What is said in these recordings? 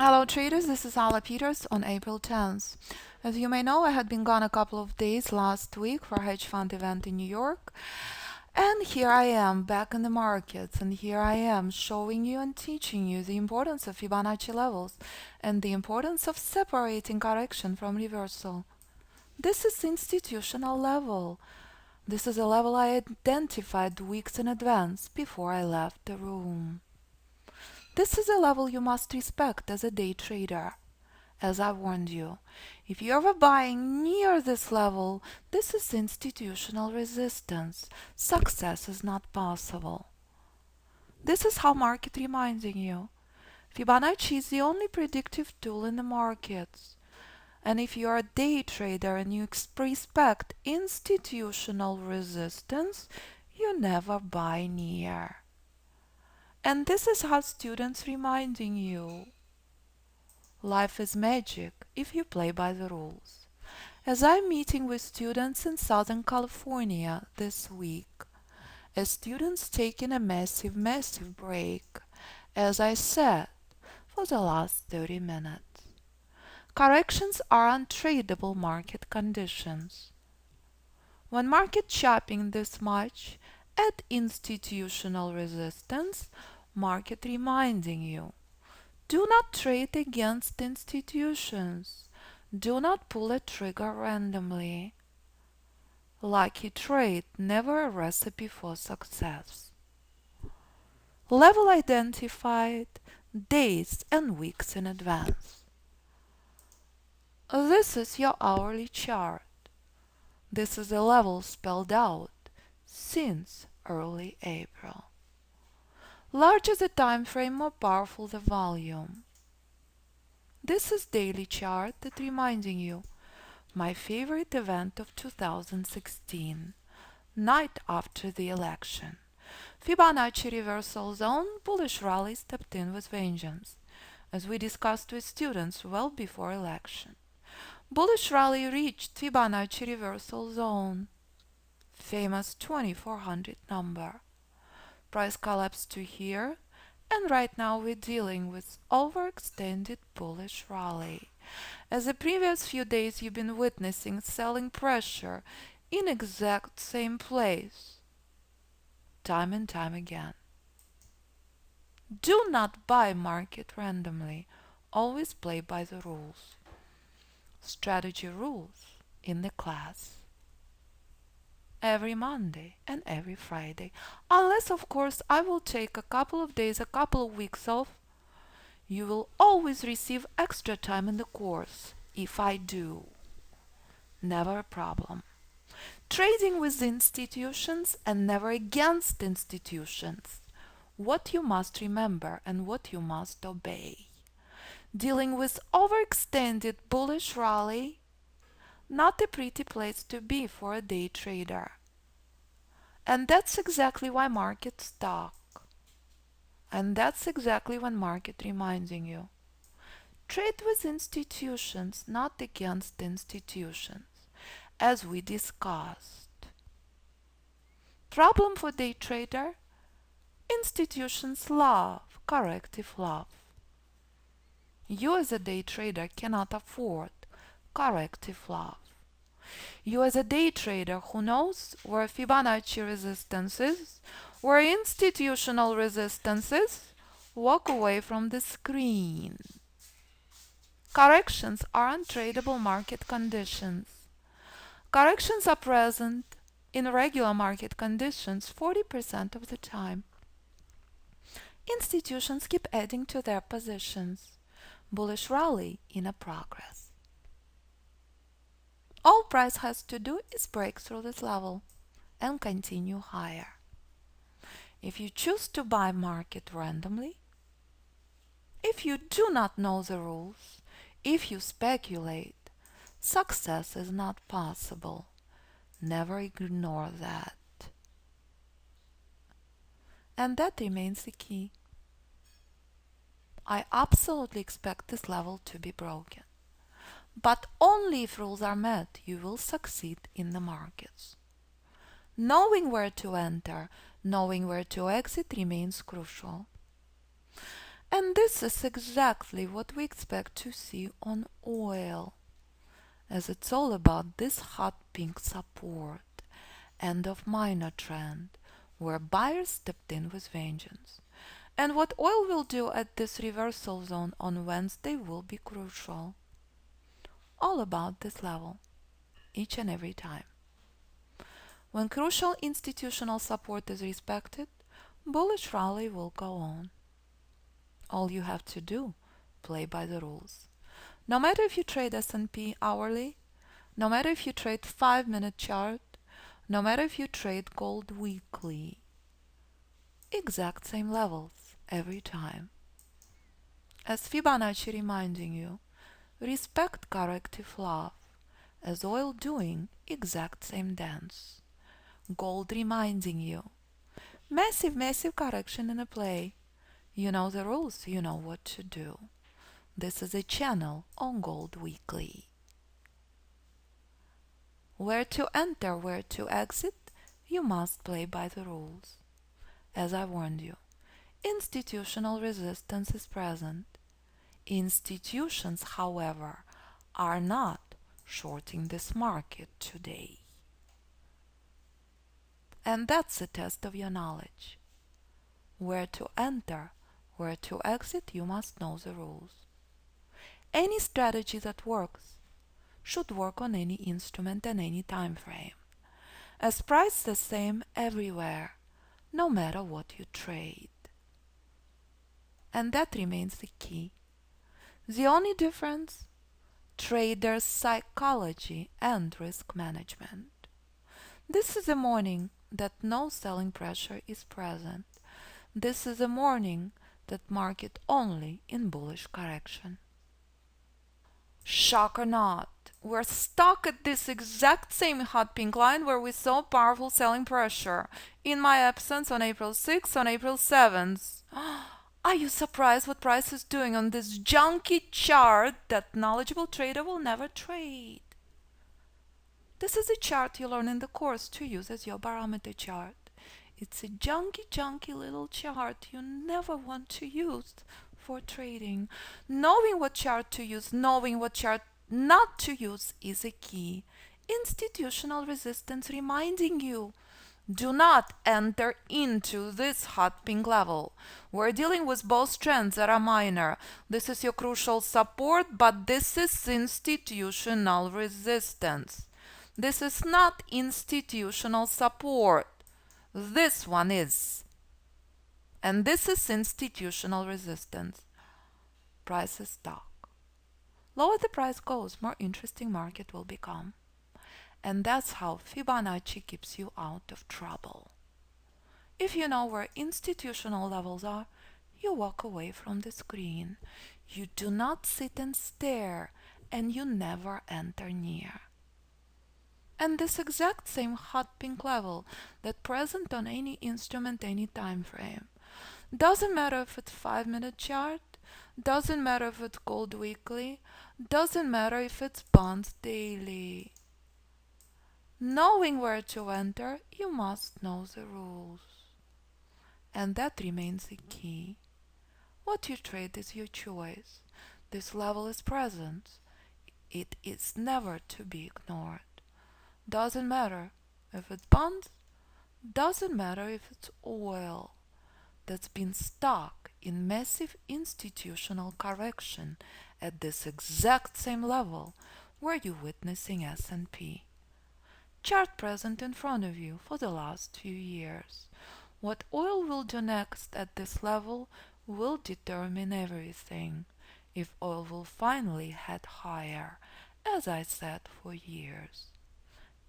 Hello traders, this is Alla Peters on April 10th. As you may know, I had been gone a couple of days last week for a hedge fund event in New York. And here I am back in the markets, and here I am showing you and teaching you the importance of Fibonacci levels and the importance of separating correction from reversal. This is the institutional level. This is a level I identified weeks in advance before I left the room. This is a level you must respect as a day trader. As I warned you, if you're ever buying near this level, this is institutional resistance. Success is not possible. This is how market reminding you. Fibonacci is the only predictive tool in the markets. And if you're a day trader and you respect institutional resistance, you never buy near. And this is how students reminding you. Life is magic if you play by the rules. As I'm meeting with students in Southern California this week, as students taking a massive break, as I said, for the last 30 minutes. Corrections are untradeable market conditions. When market chopping this much at institutional resistance, market reminding you. Do not trade against institutions. Do not pull a trigger randomly. Lucky trade, never a recipe for success. Level identified, days and weeks in advance. This is your hourly chart. This is a level spelled out since early April. Larger the time frame, more powerful the volume. This is daily chart that reminding you my favorite event of 2016, night after the election. Fibonacci reversal zone, bullish rally stepped in with vengeance, as we discussed with students well before election. Bullish rally reached Fibonacci reversal zone, famous 2400 number. Price collapsed to here, and right now we're dealing with overextended bullish rally. As the previous few days you've been witnessing selling pressure in exact same place, time and time again. Do not buy market randomly, always play by the rules. Strategy rules in the class. Every Monday and every Friday, unless of course I will take a couple of days, a couple of weeks off. You will always receive extra time in the course if I do. Never a problem. Trading with institutions and never against institutions. What you must remember and what you must obey. Dealing with overextended bullish rally, not a pretty place to be for a day trader. And that's exactly why markets talk. And that's exactly when market reminding you. Trade with institutions, not against institutions, as we discussed. Problem for day trader? Institutions love corrective love. You as a day trader cannot afford corrective love. You as a day trader who knows where Fibonacci resistance is, where institutional resistance is, walk away from the screen. Corrections are untradeable market conditions. Corrections are present in regular market conditions 40% of the time. Institutions keep adding to their positions. Bullish rally in a progress. All price has to do is break through this level and continue higher. If you choose to buy market randomly, if you do not know the rules, if you speculate, success is not possible. Never ignore that. And that remains the key. I absolutely expect this level to be broken. But only if rules are met, you will succeed in the markets. Knowing where to enter, knowing where to exit remains crucial. And this is exactly what we expect to see on oil, as it's all about this hot pink support, end of minor trend, where buyers stepped in with vengeance. And what oil will do at this reversal zone on Wednesday will be crucial. All about this level, each and every time. When crucial institutional support is respected, bullish rally will go on. All you have to do, play by the rules. No matter if you trade S&P hourly, no matter if you trade 5-minute chart, no matter if you trade gold weekly, exact same levels every time. As Fibonacci reminding you, respect corrective love, as oil doing exact same dance. Gold reminding you, massive correction in a play. You know the rules, you know what to do. This is a channel on Gold Weekly. Where to enter, where to exit, you must play by the rules. As I warned you, institutional resistance is present. Institutions, however, are not shorting this market today. And that's a test of your knowledge. Where to enter, where to exit, you must know the rules. Any strategy that works should work on any instrument and any time frame, as price the same everywhere, no matter what you trade. And that remains the key. The only difference, trader's psychology and risk management. This is a morning that no selling pressure is present. This is a morning that market only in bullish correction. Shock or not, we're stuck at this exact same hot pink line where we saw powerful selling pressure in my absence on April 6th, on April 7th. Are you surprised what price is doing on this junky chart that knowledgeable trader will never trade? This is a chart you learn in the course to use as your barometer chart. It's a junky little chart you never want to use for trading. Knowing what chart to use, knowing what chart not to use is a key. Institutional resistance reminding you, do not enter into this hot pink level. We're dealing with both trends that are minor. This is your crucial support, but this is institutional resistance. This is not institutional support. This one is. And this is institutional resistance. Price is stuck. Lower the price goes, more interesting market will become. And that's how Fibonacci keeps you out of trouble. If you know where institutional levels are, you walk away from the screen. You do not sit and stare, and you never enter near. And this exact same hot pink level that present on any instrument, any time frame. Doesn't matter if it's 5-minute chart, doesn't matter if it's gold weekly, doesn't matter if it's bonds daily. Knowing where to enter, you must know the rules. And that remains the key. What you trade is your choice. This level is present. It is never to be ignored. Doesn't matter if it's bonds, doesn't matter if it's oil that's been stuck in massive institutional correction at this exact same level where you're witnessing S&P. Chart present in front of you for the last few years. What oil will do next at this level will determine everything. If oil will finally head higher, as I said for years.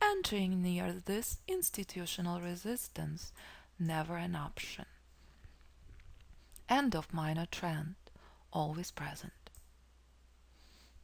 Entering near this institutional resistance, never an option. End of minor trend, always present.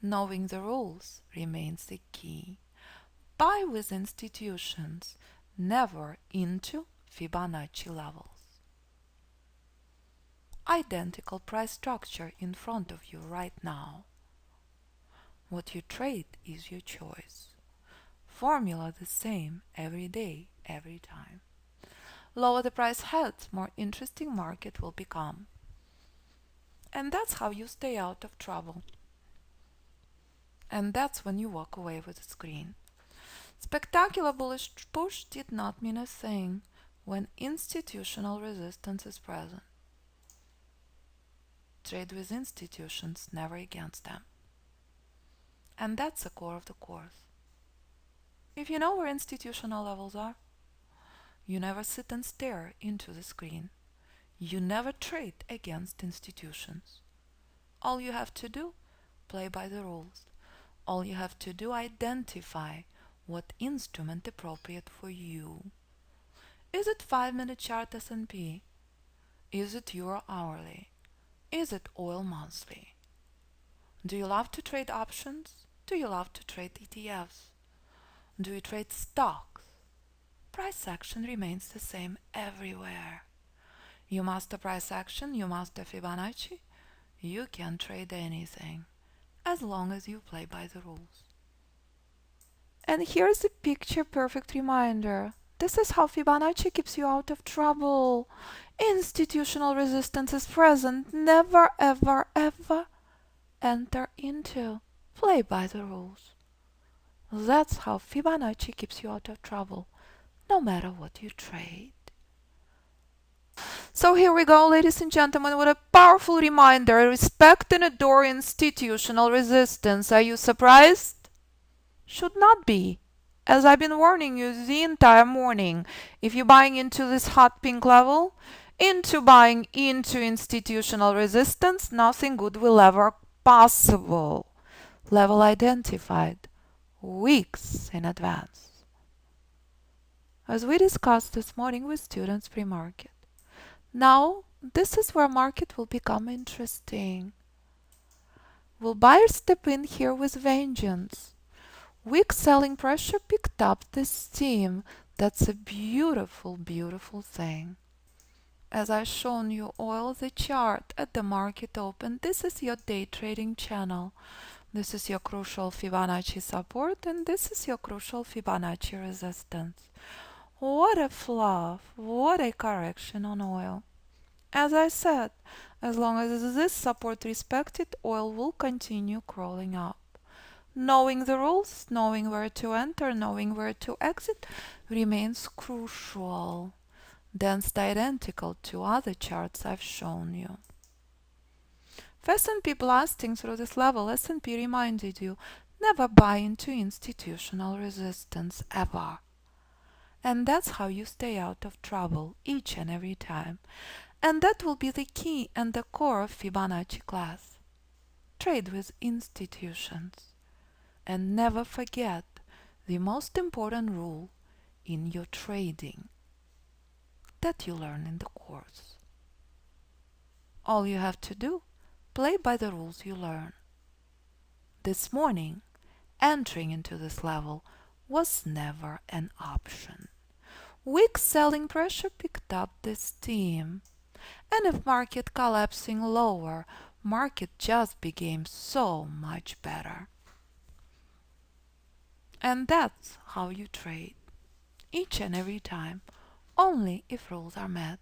Knowing the rules remains the key. Buy with institutions, never into Fibonacci levels. Identical price structure in front of you right now. What you trade is your choice. Formula the same every day, every time. Lower the price heads, more interesting market will become. And that's how you stay out of trouble. And that's when you walk away with the screen. Spectacular bullish push did not mean a thing when institutional resistance is present. Trade with institutions, never against them. And that's the core of the course. If you know where institutional levels are, you never sit and stare into the screen. You never trade against institutions. All you have to do, play by the rules. All you have to do, identify what instrument appropriate for you. Is it 5-minute chart S&P? Is it euro hourly? Is it oil monthly? Do you love to trade options? Do you love to trade ETFs? Do you trade stocks? Price action remains the same everywhere. You master price action, you master Fibonacci, you can trade anything, as long as you play by the rules. And here's a picture perfect reminder. This is how Fibonacci keeps you out of trouble. Institutional resistance is present. Never, ever, ever enter into. Play by the rules. That's how Fibonacci keeps you out of trouble, no matter what you trade. So here we go, ladies and gentlemen, with a powerful reminder. Respect and adore institutional resistance. Are you surprised? Should not be. As I've been warning you the entire morning, if you're buying into this hot pink level, into buying into institutional resistance, nothing good will ever possible. Level identified weeks in advance. As we discussed this morning with students pre-market. Now, this is where market will become interesting. Will buyers step in here with vengeance? Weak selling pressure picked up the steam. That's a beautiful, beautiful thing. As I've shown you all the chart at the market open, this is your day trading channel. This is your crucial Fibonacci support and this is your crucial Fibonacci resistance. What a fluff, what a correction on oil. As I said, as long as this support respected, oil will continue crawling up. Knowing the rules, knowing where to enter, knowing where to exit remains crucial. Danced identical to other charts I've shown you. If S&P blasting through this level, S&P reminded you, never buy into institutional resistance ever. And that's how you stay out of trouble each and every time. And that will be the key and the core of Fibonacci class. Trade with institutions. And never forget the most important rule in your trading that you learn in the course. All you have to do, play by the rules you learn. This morning, entering into this level was never an option. Weak selling pressure picked up the steam. And if market collapsing lower, market just became so much better. And that's how you trade. Each and every time, only if rules are met.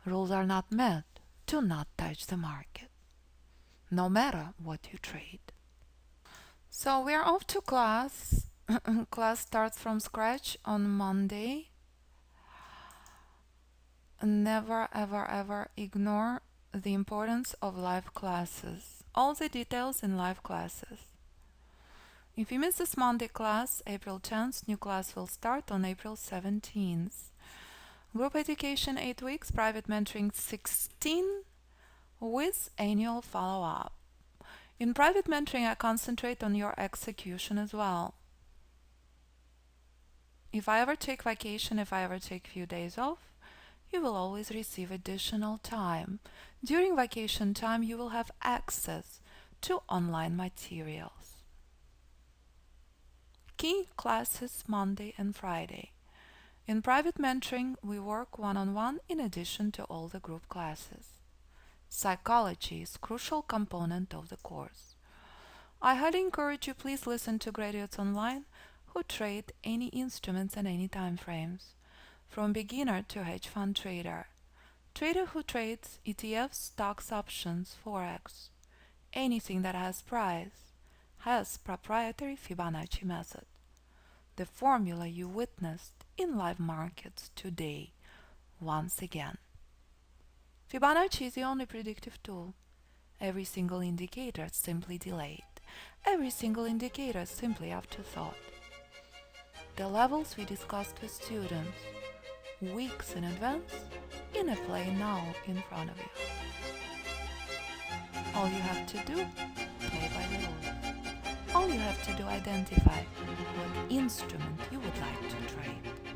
Rules are not met, do not touch the market, no matter what you trade. So we are off to class. Class starts from scratch on Monday. Never ever ever ignore the importance of live classes. All the details in live classes. If you miss this Monday class, April 10th, new class will start on April 17th. Group education 8 weeks, private mentoring 16 with annual follow-up. In private mentoring, I concentrate on your execution as well. If I ever take vacation, if I ever take few days off, you will always receive additional time. During vacation time, you will have access to online materials. Key classes Monday and Friday. In private mentoring, we work one-on-one in addition to all the group classes. Psychology is a crucial component of the course. I highly encourage you please listen to graduates online who trade any instruments and any time frames, from beginner to hedge fund trader. Trader who trades ETFs, stocks, options, FOREX, anything that has price, has proprietary Fibonacci method. The formula you witnessed in live markets today once again. Fibonacci is the only predictive tool. Every single indicator simply delayed. Every single indicator simply afterthought. The levels we discussed with students weeks in advance in a play now in front of you. All you have to do, play by the rules. All you have to do, identify what instrument you would like to trade.